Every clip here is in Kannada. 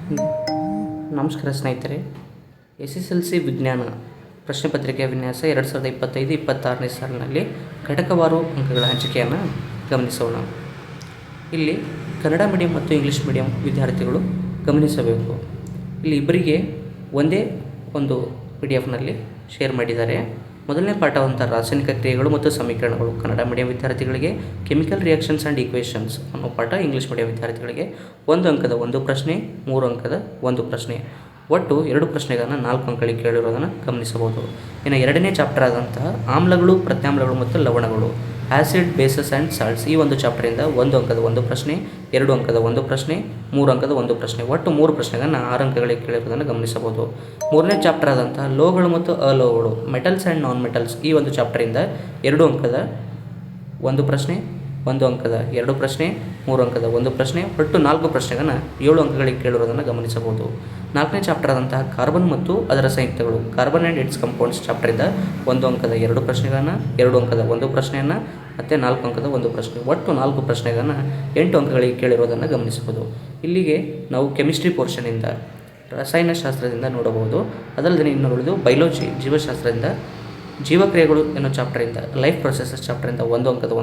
ನಮಸ್ಕಾರ ಸ್ನೇಹಿತರೆ. SSLC ವಿಜ್ಞಾನ ಪ್ರಶ್ನೆ ಪತ್ರಿಕೆಯ ವಿನ್ಯಾಸ 2025-26ನೇ ಸಾಲಿನಲ್ಲಿ ಘಟಕವಾರು ಅಂಕಗಳ ಹಂಚಿಕೆಯನ್ನು ಗಮನಿಸೋಣ. ಇಲ್ಲಿ ಕನ್ನಡ ಮೀಡಿಯಂ ಮತ್ತು ಇಂಗ್ಲೀಷ್ ಮೀಡಿಯಂ ವಿದ್ಯಾರ್ಥಿಗಳು ಗಮನಿಸಬೇಕು. ಇಲ್ಲಿ ಇಬ್ಬರಿಗೆ ಒಂದೇ ಒಂದು PDF ಶೇರ್ ಮಾಡಿದ್ದಾರೆ. ಮೊದಲನೇ ಪಾಠವಂತ ರಾಸಾಯನಿಕ ಕ್ರಿಯೆಗಳು ಮತ್ತು ಸಮೀಕರಣಗಳು ಕನ್ನಡ ಮೀಡಿಯಂ ವಿದ್ಯಾರ್ಥಿಗಳಿಗೆ, ಕೆಮಿಕಲ್ ರಿಯಾಕ್ಷನ್ಸ್ ಆ್ಯಂಡ್ ಈಕ್ವೇಷನ್ಸ್ ಅನ್ನೋ ಪಾಠ ಇಂಗ್ಲೀಷ್ ಮೀಡಿಯಂ ವಿದ್ಯಾರ್ಥಿಗಳಿಗೆ 1 ಅಂಕದ 1 ಪ್ರಶ್ನೆ, 3 ಅಂಕದ 1 ಪ್ರಶ್ನೆ, ಒಟ್ಟು 2 ಪ್ರಶ್ನೆಗಳನ್ನು 4 ಅಂಕಗಳಿಗೆ ಕೇಳಿರೋದನ್ನು ಗಮನಿಸಬಹುದು. ಇನ್ನು ಎರಡನೇ ಚಾಪ್ಟರ್ ಆದಂತಹ ಆಮ್ಲಗಳು, ಪ್ರತ್ಯಾಮ್ಲಗಳು ಮತ್ತು ಲವಣಗಳು ಆ್ಯಸಿಡ್, ಬೇಸಸ್ ಆ್ಯಂಡ್ ಸಾಲ್ಟ್ಸ್ ಈ ಒಂದು ಚಾಪ್ಟರಿಂದ 1 ಅಂಕದ 1 ಪ್ರಶ್ನೆ, 2 ಅಂಕದ 1 ಪ್ರಶ್ನೆ, 3 ಅಂಕದ 1 ಪ್ರಶ್ನೆ, ಒಟ್ಟು 3 ಪ್ರಶ್ನೆಗಳನ್ನು 6 ಅಂಕಗಳಿಗೆ ಕೇಳಿರೋದನ್ನು ಗಮನಿಸಬಹುದು. ಮೂರನೇ ಚಾಪ್ಟರ್ ಆದಂತಹ ಲೋಹಗಳು ಮತ್ತು ಅಲೋಹಗಳು ಮೆಟಲ್ಸ್ ಆ್ಯಂಡ್ ನಾನ್ ಮೆಟಲ್ಸ್ ಈ ಒಂದು ಚಾಪ್ಟರಿಂದ 2 ಅಂಕದ 1 ಪ್ರಶ್ನೆ, 1 ಅಂಕದ 2 ಪ್ರಶ್ನೆ, 3 ಅಂಕದ 1 ಪ್ರಶ್ನೆ, ಒಟ್ಟು 4 ಪ್ರಶ್ನೆಗಳನ್ನು 7 ಅಂಕಗಳಿಗೆ ಕೇಳಿರೋದನ್ನು ಗಮನಿಸಬಹುದು. ನಾಲ್ಕನೇ ಚಾಪ್ಟರ್ ಆದಂತಹ ಕಾರ್ಬನ್ ಮತ್ತು ಅದರ ಸಂಯುಕ್ತಗಳು ಕಾರ್ಬನ್ ಆ್ಯಂಡ್ ಇಟ್ಸ್ ಕಂಪೌಂಡ್ಸ್ ಚಾಪ್ಟರಿಂದ 1 ಅಂಕದ 2 ಪ್ರಶ್ನೆಗಳನ್ನು, 2 ಅಂಕದ 1 ಪ್ರಶ್ನೆಯನ್ನು ಮತ್ತು 4 ಅಂಕದ 1 ಪ್ರಶ್ನೆ, ಒಟ್ಟು 4 ಪ್ರಶ್ನೆಗಳನ್ನು 8 ಅಂಕಗಳಿಗೆ ಕೇಳಿರೋದನ್ನು ಗಮನಿಸಬಹುದು. ಇಲ್ಲಿಗೆ ನಾವು ಕೆಮಿಸ್ಟ್ರಿ ಪೋರ್ಷನಿಂದ ರಸಾಯನಶಾಸ್ತ್ರದಿಂದ ನೋಡಬಹುದು. ಅದಲ್ಲದೆ ಇನ್ನು ಉಳಿದು ಬಯೋಲಜಿ ಜೀವಶಾಸ್ತ್ರದಿಂದ ಜೀವಕ್ರಿಯೆಗಳು ಎನ್ನೋ ಚಾಪ್ಟರಿಂದ ಲೈಫ್ ಪ್ರೊಸೆಸಸ್ ಚಾಪ್ಟರಿಂದ 1 ಅಂಕದ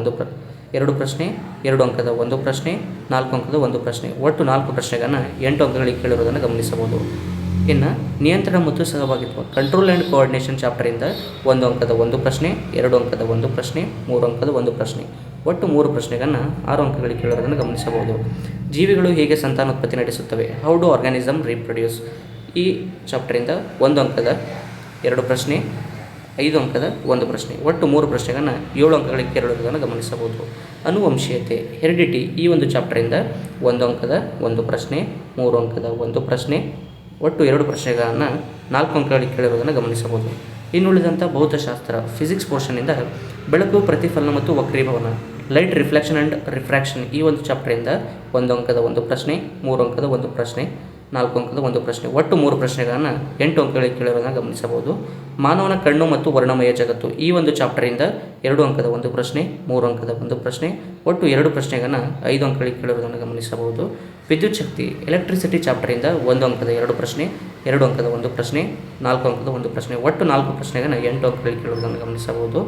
2 ಪ್ರಶ್ನೆ, 2 ಅಂಕದ 1 ಪ್ರಶ್ನೆ, 4 ಅಂಕದ 1 ಪ್ರಶ್ನೆ, ಒಟ್ಟು 4 ಪ್ರಶ್ನೆಗಳನ್ನು 8 ಅಂಕಗಳಿಗೆ ಕೇಳಿರೋದನ್ನು ಗಮನಿಸಬಹುದು. ಇನ್ನು ನಿಯಂತ್ರಣ ಮತ್ತು ಸಹಭಾಗಿತ್ವ ಕಂಟ್ರೋಲ್ ಆ್ಯಂಡ್ ಕೋಆರ್ಡಿನೇಷನ್ ಚಾಪ್ಟರಿಂದ 1 ಅಂಕದ 1 ಪ್ರಶ್ನೆ, 2 ಅಂಕದ 1 ಪ್ರಶ್ನೆ, 3 ಅಂಕದ 1 ಪ್ರಶ್ನೆ, ಒಟ್ಟು 3 ಪ್ರಶ್ನೆಗಳನ್ನು 6 ಅಂಕಗಳಿಗೆ ಕೇಳಿರೋದನ್ನು ಗಮನಿಸಬಹುದು. ಜೀವಿಗಳು ಹೇಗೆ ಸಂತಾನೋತ್ಪತ್ತಿ ನಡೆಸುತ್ತವೆ ಹೌ ಡು ಆರ್ಗಾನಿಸಮ್ ರೀಪ್ರೊಡ್ಯೂಸ್ ಈ ಚಾಪ್ಟರಿಂದ 1 ಅಂಕದ 2 ಪ್ರಶ್ನೆ, 5 ಅಂಕದ 1 ಪ್ರಶ್ನೆ, ಒಟ್ಟು 3 ಪ್ರಶ್ನೆಗಳನ್ನು 7 ಅಂಕಗಳಿಗೆ ಕೇಳಿರೋದನ್ನು ಗಮನಿಸಬಹುದು. ಅನುವಂಶೀಯತೆ ಹೆರಿಡಿಟಿ ಈ ಒಂದು ಚಾಪ್ಟರಿಂದ 1 ಅಂಕದ 1 ಪ್ರಶ್ನೆ, 3 ಅಂಕದ 1 ಪ್ರಶ್ನೆ, ಒಟ್ಟು 2 ಪ್ರಶ್ನೆಗಳನ್ನು 4 ಅಂಕಗಳಿಗೆ ಕೇಳಿರೋದನ್ನು ಗಮನಿಸಬಹುದು. ಇನ್ನುಳಿದಂಥ ಭೌತಶಾಸ್ತ್ರ ಫಿಸಿಕ್ಸ್ ಪೋರ್ಷನಿಂದ ಬೆಳಕು, ಪ್ರತಿಫಲನ ಮತ್ತು ವಕ್ರೀಭವನ ಲೈಟ್ ರಿಫ್ಲೆಕ್ಷನ್ ಆ್ಯಂಡ್ ರಿಫ್ರಾಕ್ಷನ್ ಈ ಒಂದು ಚಾಪ್ಟರಿಂದ 1 ಅಂಕದ 1 ಪ್ರಶ್ನೆ, 3 ಅಂಕದ 1 ಪ್ರಶ್ನೆ, 4 ಅಂಕದ 1 ಪ್ರಶ್ನೆ, ಒಟ್ಟು 3 ಪ್ರಶ್ನೆಗಳನ್ನು 8 ಅಂಕಗಳಿಗೆ ಕೇಳಿರೋದನ್ನು ಗಮನಿಸಬಹುದು. ಮಾನವನ ಕಣ್ಣು ಮತ್ತು ವರ್ಣಮಯ ಜಗತ್ತು ಈ ಒಂದು ಚಾಪ್ಟರಿಂದ 2 ಅಂಕದ 1 ಪ್ರಶ್ನೆ, 3 ಅಂಕದ 1 ಪ್ರಶ್ನೆ, ಒಟ್ಟು 2 ಪ್ರಶ್ನೆಗಳನ್ನು 5 ಅಂಕಗಳಿಗೆ ಕೇಳಿರೋದನ್ನು ಗಮನಿಸಬಹುದು. ವಿದ್ಯುತ್ ಶಕ್ತಿ ಎಲೆಕ್ಟ್ರಿಸಿಟಿ ಚಾಪ್ಟರಿಂದ 1 ಅಂಕದ 2 ಪ್ರಶ್ನೆ, 2 ಅಂಕದ 1 ಪ್ರಶ್ನೆ, 4 ಅಂಕದ 1 ಪ್ರಶ್ನೆ, ಒಟ್ಟು 4 ಪ್ರಶ್ನೆಗಳನ್ನು 8 ಅಂಕಗಳಿಗೆ ಕೇಳುವುದನ್ನು ಗಮನಿಸಬಹುದು.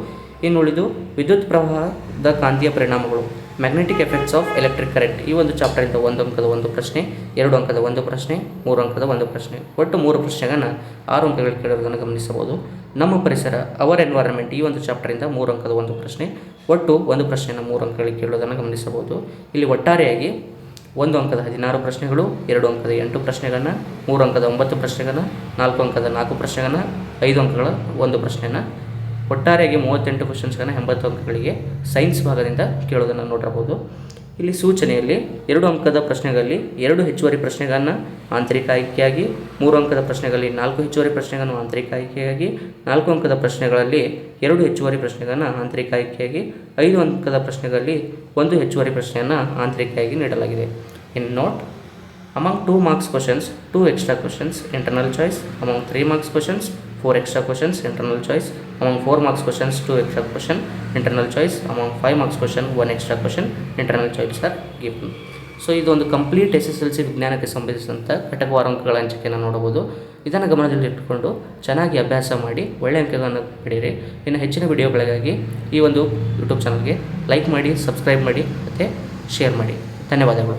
ಇನ್ನುಳಿದು ವಿದ್ಯುತ್ ಪ್ರವಾಹದ ಕಾಂತೀಯ ಪರಿಣಾಮಗಳು magnetic effects of electric current ಈ ಒಂದು ಚಾಪ್ಟರಿಂದ 1 ಅಂಕದ 1 ಪ್ರಶ್ನೆ, 2 ಅಂಕದ 1 ಪ್ರಶ್ನೆ, 3 ಅಂಕದ 1 ಪ್ರಶ್ನೆ, ಒಟ್ಟು 3 ಪ್ರಶ್ನೆಗಳನ್ನು 6 ಅಂಕಗಳಿಗೆ ಕೇಳುವುದನ್ನು ಗಮನಿಸಬಹುದು. ನಮ್ಮ ಪರಿಸರ ಅವರ್ ಎನ್ವೈರನ್ಮೆಂಟ್ ಈ ಒಂದು ಚಾಪ್ಟರಿಂದ 3 ಅಂಕದ 1 ಪ್ರಶ್ನೆ, ಒಟ್ಟು 1 ಪ್ರಶ್ನೆಯನ್ನು 3 ಅಂಕಗಳಿಗೆ ಕೇಳುವುದನ್ನು ಗಮನಿಸಬಹುದು. ಇಲ್ಲಿ ಒಟ್ಟಾರೆಯಾಗಿ 1 ಅಂಕದ 16 ಪ್ರಶ್ನೆಗಳು, 2 ಅಂಕದ 8 ಪ್ರಶ್ನೆಗಳನ್ನು, 3 ಅಂಕದ 9 ಪ್ರಶ್ನೆಗಳನ್ನು, 4 ಅಂಕದ 4 ಪ್ರಶ್ನೆಗಳನ್ನು, 5 ಅಂಕಗಳ 1 ಪ್ರಶ್ನೆಯನ್ನು, ಒಟ್ಟಾರೆಯಾಗಿ 38 ಕ್ವಶನ್ಸ್ಗಳನ್ನು 80 ಅಂಕಗಳಿಗೆ ಸೈನ್ಸ್ ಭಾಗದಿಂದ ಕೇಳೋದನ್ನು ನೋಡಿರಬಹುದು. ಇಲ್ಲಿ ಸೂಚನೆಯಲ್ಲಿ 2 ಅಂಕದ ಪ್ರಶ್ನೆಗಳಲ್ಲಿ 2 ಹೆಚ್ಚುವರಿ ಪ್ರಶ್ನೆಗಳನ್ನು ಆಂತರಿಕ ಆಯ್ಕೆಯಾಗಿ, 3 ಅಂಕದ ಪ್ರಶ್ನೆಗಳಲ್ಲಿ 4 ಹೆಚ್ಚುವರಿ ಪ್ರಶ್ನೆಗಳನ್ನು ಆಂತರಿಕ ಆಯ್ಕೆಯಾಗಿ, 4 ಅಂಕದ ಪ್ರಶ್ನೆಗಳಲ್ಲಿ 2 ಹೆಚ್ಚುವರಿ ಪ್ರಶ್ನೆಗಳನ್ನು ಆಂತರಿಕ ಆಯ್ಕೆಯಾಗಿ, 5 ಅಂಕದ ಪ್ರಶ್ನೆಗಳಲ್ಲಿ 1 ಹೆಚ್ಚುವರಿ ಪ್ರಶ್ನೆಯನ್ನು ಆಂತರಿಕೆಯಾಗಿ ನೀಡಲಾಗಿದೆ. In note among 2 marks questions 2 extra questions internal choice, among 3 marks questions 4 extra questions internal choice, among 4 marks questions 2 extra question internal choice, among 5 marks question 1 extra question internal choice are given. So ಇದೊಂದು ಕಂಪ್ಲೀಟ್ SSLC ವಿಜ್ಞಾನಕ್ಕೆ ಸಂಬಂಧಿಸಿದಂಥ ಘಟಕವಾರು ಅಂಕಗಳ ಹಂಚಿಕೆಯನ್ನು ನೋಡಬಹುದು. ಇದನ್ನು ಗಮನದಲ್ಲಿಟ್ಟುಕೊಂಡು ಚೆನ್ನಾಗಿ ಅಭ್ಯಾಸ ಮಾಡಿ ಒಳ್ಳೆಯ ಅಂಕಗಳನ್ನು ಪಡೆಯಿರಿ. ಇನ್ನು ಹೆಚ್ಚಿನ ವಿಡಿಯೋಗಳಿಗಾಗಿ ಈ ಒಂದು ಯೂಟ್ಯೂಬ್ ಚಾನಲ್ಗೆ ಲೈಕ್ ಮಾಡಿ, ಸಬ್ಸ್ಕ್ರೈಬ್ ಮಾಡಿ ಮತ್ತು ಶೇರ್ ಮಾಡಿ. ಧನ್ಯವಾದಗಳು.